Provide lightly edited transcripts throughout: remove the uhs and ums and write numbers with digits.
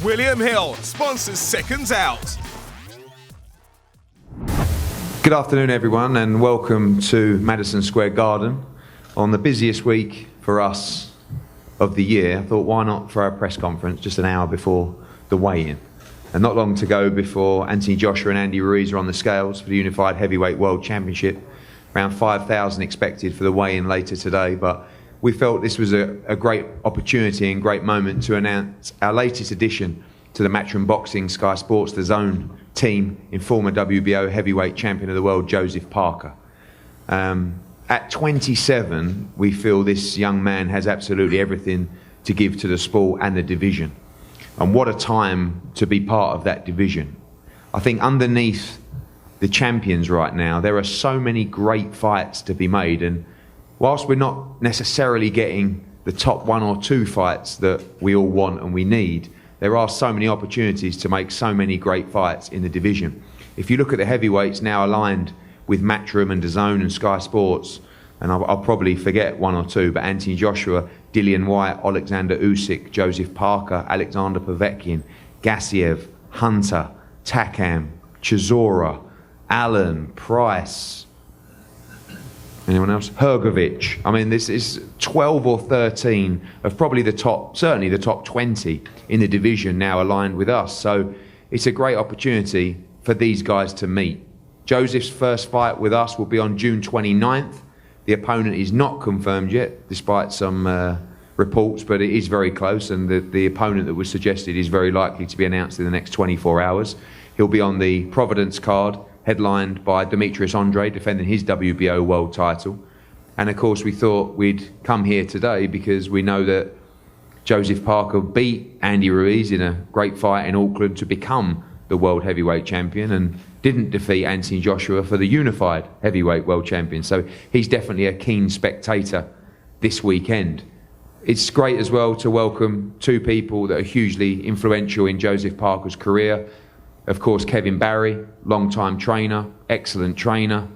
William Hill sponsors Seconds Out. Good afternoon, everyone, and welcome to Madison Square Garden on the busiest week for us of the year. I thought, why not for our press conference just an hour before the weigh-in? And not long to go before Anthony Joshua and Andy Ruiz are on the scales for the Unified Heavyweight World Championship. Around 5,000 expected for the weigh-in later today, but we felt this was a great opportunity and great moment to announce our latest addition to the Matchroom Boxing Sky Sports The Zone team in former WBO heavyweight champion of the world, Joseph Parker. At 27, we feel this young man has absolutely everything to give to the sport and the division. And what a time to be part of that division. I think underneath the champions right now, there are so many great fights to be made. And whilst we're not necessarily getting the top 1 or 2 fights that we all want and we need, there are so many opportunities to make so many great fights in the division. If you look at the heavyweights now aligned with Matchroom and DAZN and Sky Sports, and I'll probably forget 1 or 2, but Anthony Joshua, Dillian Whyte, Alexander Usyk, Joseph Parker, Alexander Povetkin, Gassiev, Hunter, Takam, Chisora, Allen, Price, anyone else? Hrgovic. I mean, this is 12 or 13 of probably the top, certainly the top 20 in the division now aligned with us. So it's a great opportunity for these guys to meet. Joseph's first fight with us will be on June 29th. The opponent is not confirmed yet, despite some reports, but it is very close, and the opponent that was suggested is very likely to be announced in the next 24 hours. He'll be on the Providence card, headlined by Demetrius Andre, defending his WBO world title. And of course, we thought we'd come here today because we know that Joseph Parker beat Andy Ruiz in a great fight in Auckland to become the world heavyweight champion, and didn't defeat Anthony Joshua for the unified heavyweight world champion. So he's definitely a keen spectator this weekend. It's great as well to welcome 2 people that are hugely influential in Joseph Parker's career. Of course, Kevin Barry, long-time trainer, excellent trainer,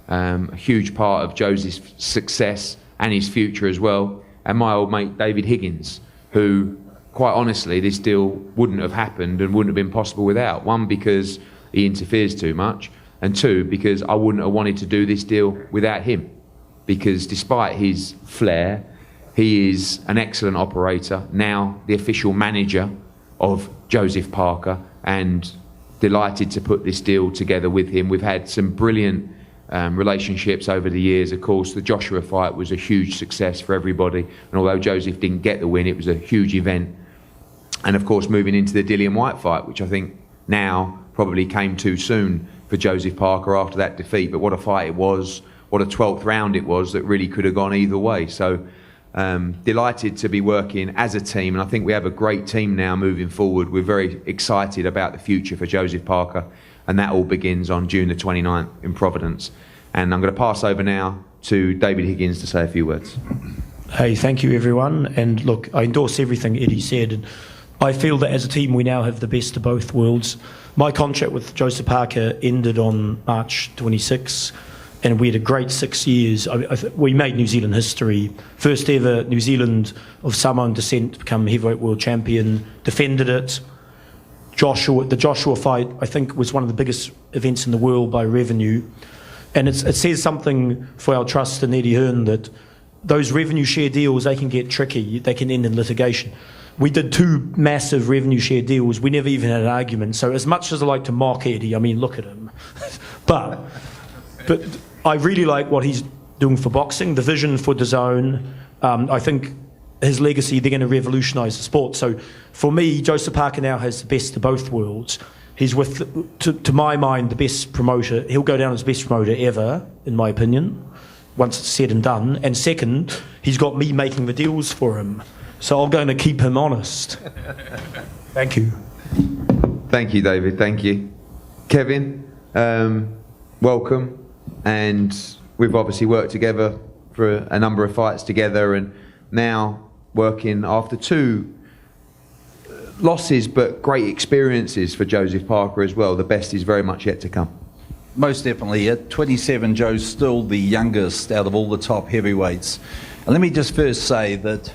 a huge part of Joseph's success and his future as well. And my old mate, David Higgins, who, quite honestly, this deal wouldn't have happened and wouldn't have been possible without. 1, because he interferes too much, and 2, because I wouldn't have wanted to do this deal without him. Because despite his flair, he is an excellent operator, now the official manager of Joseph Parker, and delighted to put this deal together with him. We've had some brilliant relationships over the years. Of course, the Joshua fight was a huge success for everybody, and although Joseph didn't get the win, it was a huge event. And of course, moving into the Dillian Whyte fight, which I think now probably came too soon for Joseph Parker after that defeat, but what a fight it was, what a 12th round it was that really could have gone either way. So delighted to be working as a team, and I think we have a great team now moving forward. We're very excited about the future for Joseph Parker, and that all begins on June the 29th in Providence. And I'm going to pass over now to David Higgins to say a few words. Hey, thank you everyone, and look, I endorse everything Eddie said, and I feel that as a team we now have the best of both worlds. My contract with Joseph Parker ended on March 26, and we had a great 6 years. We made New Zealand history. First ever New Zealand of Samoan descent to become heavyweight world champion, defended it. The Joshua fight, I think, was one of the biggest events in the world by revenue. And it says something for our trust in Eddie Hearn that those revenue share deals, they can get tricky. They can end in litigation. We did 2 massive revenue share deals. We never even had an argument. So as much as I like to mock Eddie, I mean, look at him. but I really like what he's doing for boxing, the vision for DAZN. I think his legacy, they're going to revolutionise the sport. So for me, Joseph Parker now has the best of both worlds. He's with, to my mind, the best promoter. He'll go down as the best promoter ever, in my opinion, once it's said and done. And second, he's got me making the deals for him. So I'm going to keep him honest. Thank you. Thank you, David. Thank you. Kevin, welcome. And we've obviously worked together for a number of fights together, and now working after 2 losses but great experiences for Joseph Parker as well. The best is very much yet to come. Most definitely. At 27, Joe's still the youngest out of all the top heavyweights. And let me just first say that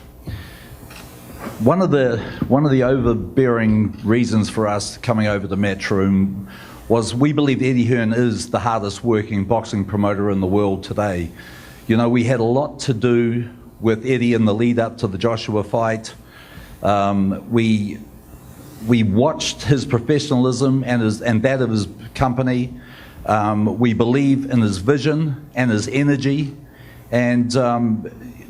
One of the overbearing reasons for us coming over to Matchroom was we believe Eddie Hearn is the hardest working boxing promoter in the world today. You know, we had a lot to do with Eddie in the lead up to the Joshua fight. We watched his professionalism and that of his company. We believe in his vision and his energy. And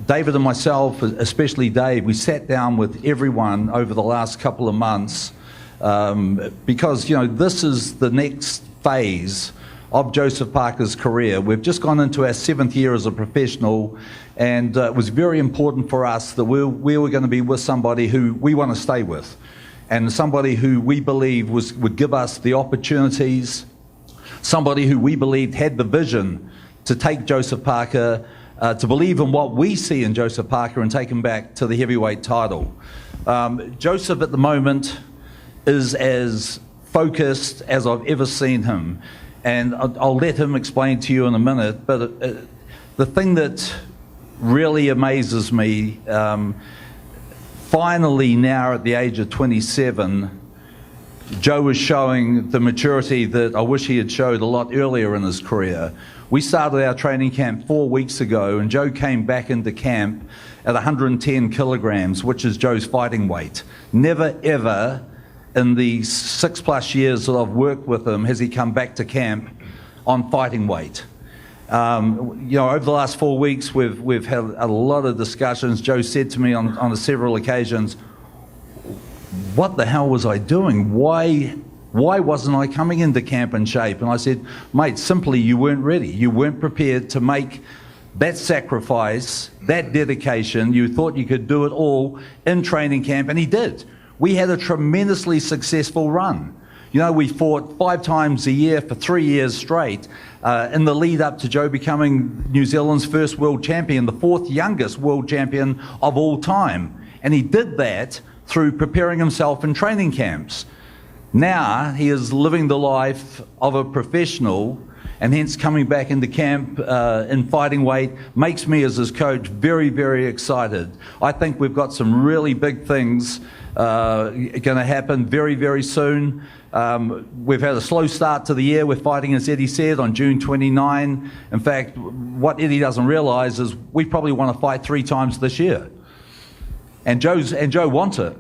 David and myself, especially Dave, we sat down with everyone over the last couple of months because, you know, this is the next phase of Joseph Parker's career. We've just gone into our 7th year as a professional, and it was very important for us that we were going to be with somebody who we want to stay with, and somebody who we believe would give us the opportunities, somebody who we believed had the vision to take Joseph Parker, to believe in what we see in Joseph Parker and take him back to the heavyweight title. Joseph at the moment is as focused as I've ever seen him, and I'll let him explain to you in a minute, but the thing that really amazes me, finally now at the age of 27, Joe is showing the maturity that I wish he had showed a lot earlier in his career. We started our training camp 4 weeks ago, and Joe came back into camp at 110 kilograms, which is Joe's fighting weight. Never ever in the 6+ years that I've worked with him has he come back to camp on fighting weight. You know, over the last 4 weeks, we've had a lot of discussions. Joe said to me on several occasions, "What the hell was I doing? Why wasn't I coming into camp in shape?" And I said, "Mate, simply you weren't ready. You weren't prepared to make that sacrifice, that dedication. You thought you could do it all in training camp," and he did. We had a tremendously successful run. You know, we fought 5 times a year for 3 years straight in the lead up to Joe becoming New Zealand's first world champion, the 4th youngest world champion of all time. And he did that through preparing himself in training camps. Now he is living the life of a professional, and hence coming back into camp in fighting weight makes me as his coach very, very excited. I think we've got some really big things going to happen very, very soon. We've had a slow start to the year. We're fighting, as Eddie said, on June 29. In fact, what Eddie doesn't realise is we probably want to fight 3 times this year. And Joe wants it.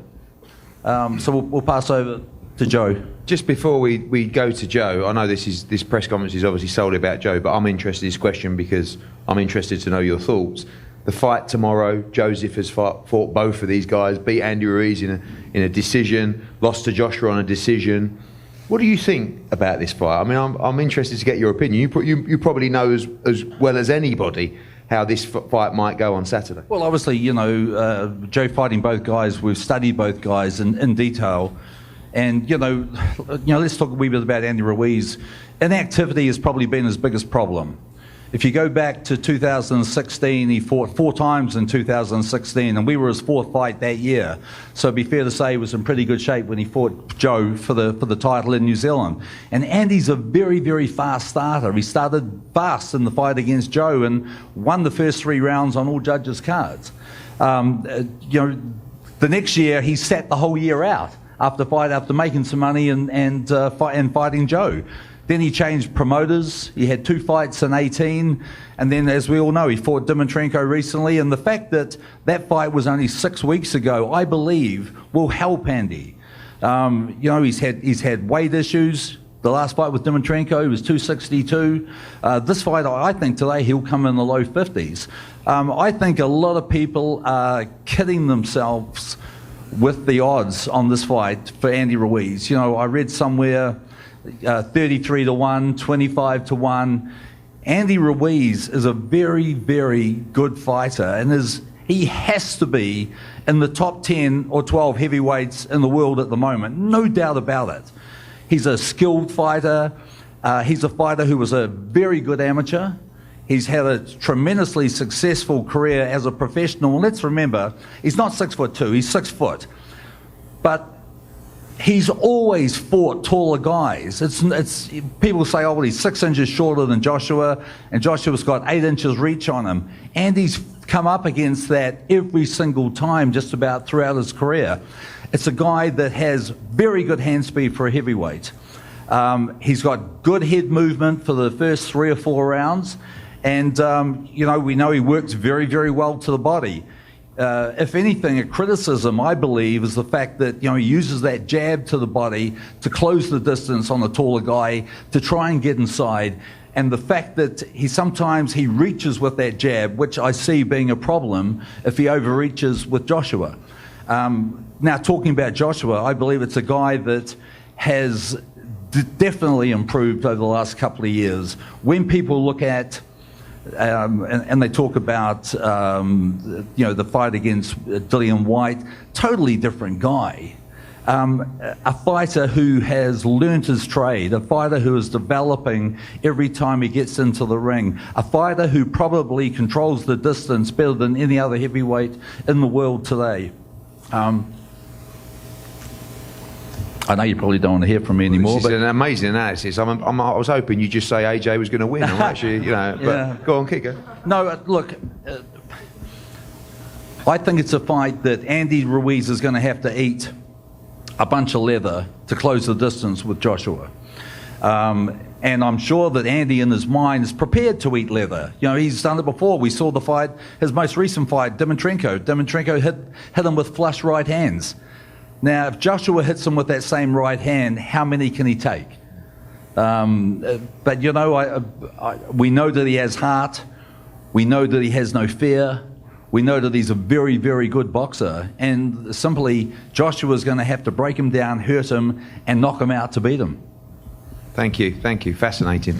So we'll pass over to Joe. Just before we go to Joe, I know this press conference is obviously solely about Joe, but I'm interested in this question because I'm interested to know your thoughts. The fight tomorrow, Joseph has fought both of these guys, beat Andy Ruiz in a decision, lost to Joshua on a decision. What do you think about this fight? I mean, I'm interested to get your opinion. You probably know as well as anybody how this fight might go on Saturday. Well, obviously, you know, Joe fighting both guys, we've studied both guys in detail. And, you know, let's talk a wee bit about Andy Ruiz. Inactivity has probably been his biggest problem. If you go back to 2016, he fought 4 times in 2016, and we were his 4th fight that year. So it'd be fair to say he was in pretty good shape when he fought Joe for the title in New Zealand. And Andy's a very, very fast starter. He started fast in the fight against Joe and won the first 3 rounds on all judges' cards. You know, the next year he sat the whole year out after making some money and fighting Joe. Then he changed promoters. He had 2 fights in 18. And then, as we all know, he fought Dimitrenko recently. And the fact that that fight was only 6 weeks ago, I believe, will help Andy. You know, he's had weight issues. The last fight with Dimitrenko, he was 262. This fight, I think today, he'll come in the low 50s. I think a lot of people are kidding themselves with the odds on this fight for Andy Ruiz. You know, I read somewhere 33 to 1, 25 to 1. Andy Ruiz is a very, very good fighter, and he has to be in the top 10 or 12 heavyweights in the world at the moment, no doubt about it. He's a skilled fighter. He's a fighter who was a very good amateur. He's had a tremendously successful career as a professional. And let's remember, he's not 6'2", he's 6 foot. But he's always fought taller guys. It's people say, oh, well, he's 6 inches shorter than Joshua, and Joshua's got 8 inches reach on him. Andy's come up against that every single time, just about throughout his career. It's a guy that has very good hand speed for a heavyweight. He's got good head movement for the first 3 or 4 rounds, and we know he works very, very well to the body. If anything, a criticism, I believe, is the fact that he uses that jab to the body to close the distance on the taller guy, to try and get inside, and the fact that sometimes he reaches with that jab, which I see being a problem if he overreaches with Joshua. Now, talking about Joshua, I believe it's a guy that has definitely improved over the last couple of years. When people look at and they talk about the fight against Dillian Whyte, totally different guy. A fighter who has learnt his trade, a fighter who is developing every time he gets into the ring, a fighter who probably controls the distance better than any other heavyweight in the world today. I know you probably don't want to hear from me anymore. This is an amazing analysis. I was hoping you'd just say AJ was going to win. I'm actually, but yeah. Go on, Kicker. No, look, I think it's a fight that Andy Ruiz is going to have to eat a bunch of leather to close the distance with Joshua. And I'm sure that Andy in his mind is prepared to eat leather. He's done it before. We saw the fight, his most recent fight, Dimitrenko. Dimitrenko hit him with flush right hands. Now, if Joshua hits him with that same right hand, how many can he take? But we know that he has heart. We know that he has no fear. We know that he's a very, very good boxer. And simply, Joshua's going to have to break him down, hurt him, and knock him out to beat him. Thank you. Fascinating.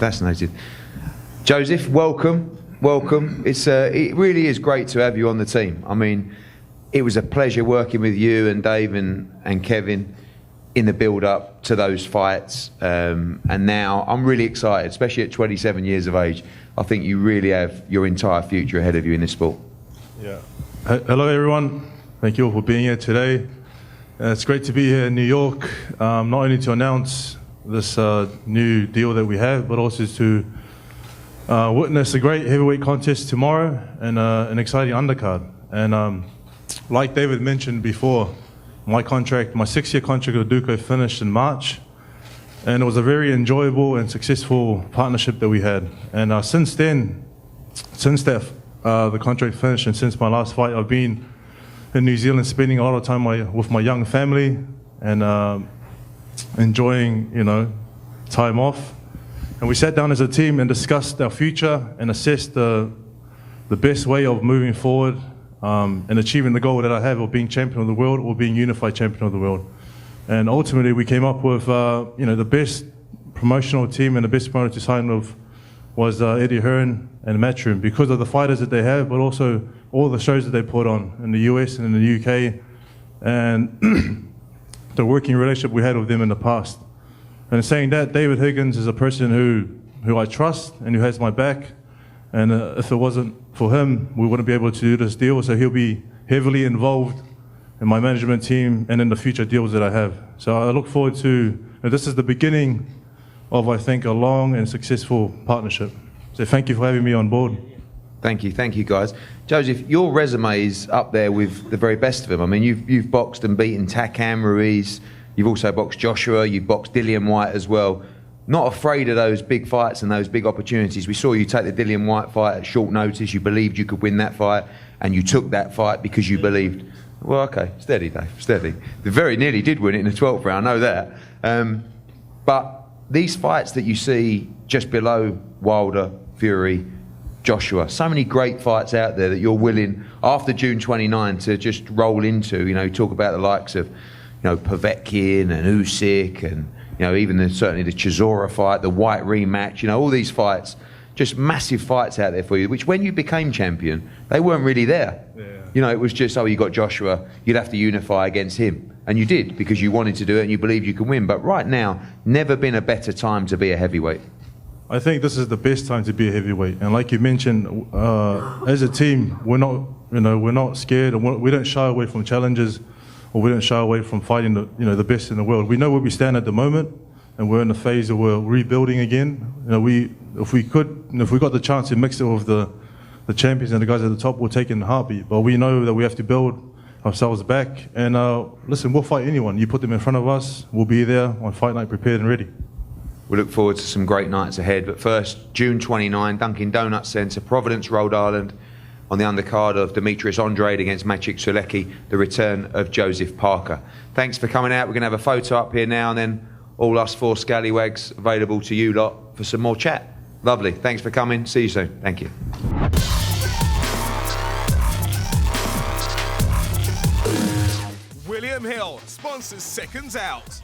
Joseph, welcome. It really is great to have you on the team. I mean, it was a pleasure working with you and Dave and Kevin in the build-up to those fights. And now I'm really excited, especially at 27 years of age. I think you really have your entire future ahead of you in this sport. Yeah. Hello, everyone. Thank you all for being here today. It's great to be here in New York, not only to announce this new deal that we have, but also to witness a great heavyweight contest tomorrow and an exciting undercard. And like David mentioned before, my 6-year contract with Duco finished in March, and it was a very enjoyable and successful partnership that we had. And since the contract finished and since my last fight, I've been in New Zealand spending a lot of time with my young family and enjoying, time off. And we sat down as a team and discussed our future and assessed the best way of moving forward and achieving the goal that I have of being champion of the world or being unified champion of the world. And ultimately, we came up with, the best promotional team and the best promoter to sign with was Eddie Hearn and Matchroom, because of the fighters that they have, but also all the shows that they put on in the US and in the UK, and the working relationship we had with them in the past. And saying that, David Higgins is a person who I trust and who has my back. And if it wasn't for him, we wouldn't be able to do this deal. So he'll be heavily involved in my management team and in the future deals that I have. So I look forward to, this is the beginning of, I think, a long and successful partnership. So thank you for having me on board. Thank you guys. Joseph, your resume is up there with the very best of them. I mean, you've boxed and beaten Takam Ruiz, you've also boxed Joshua, you've boxed Dillian Whyte as well. Not afraid of those big fights and those big opportunities. We saw you take the Dillian Whyte fight at short notice. You believed you could win that fight, and you took that fight because you believed. Well, okay, steady, Dave, steady. They very nearly did win it in the 12th round, I know that. But these fights that you see just below Wilder, Fury, Joshua, so many great fights out there that you're willing, after June 29, to just roll into. Talk about the likes of, Povetkin and Usyk and, even certainly the Chisora fight, the White rematch, all these fights, just massive fights out there for you, which when you became champion, they weren't really there. Yeah. It was just, you got Joshua, you'd have to unify against him. And you did, because you wanted to do it and you believed you can win. But right now, never been a better time to be a heavyweight. I think this is the best time to be a heavyweight. And like you mentioned, as a team, we're not scared, and we don't shy away from challenges. or we don't shy away from fighting the best in the world. We know where we stand at the moment, and we're in a phase where we're rebuilding again. If we got the chance to mix it with the champions and the guys at the top, we'll take it in a heartbeat. But we know that we have to build ourselves back. And listen, we'll fight anyone. You put them in front of us, we'll be there on fight night, prepared and ready. We look forward to some great nights ahead. But first, June 29, Dunkin' Donuts Centre, Providence, Rhode Island, on the undercard of Demetrius Andrade against Maciej Sulecki, the return of Joseph Parker. Thanks for coming out. We're going to have a photo up here now, and then all us 4 scallywags available to you lot for some more chat. Lovely. Thanks for coming. See you soon. Thank you. William Hill sponsors Seconds Out.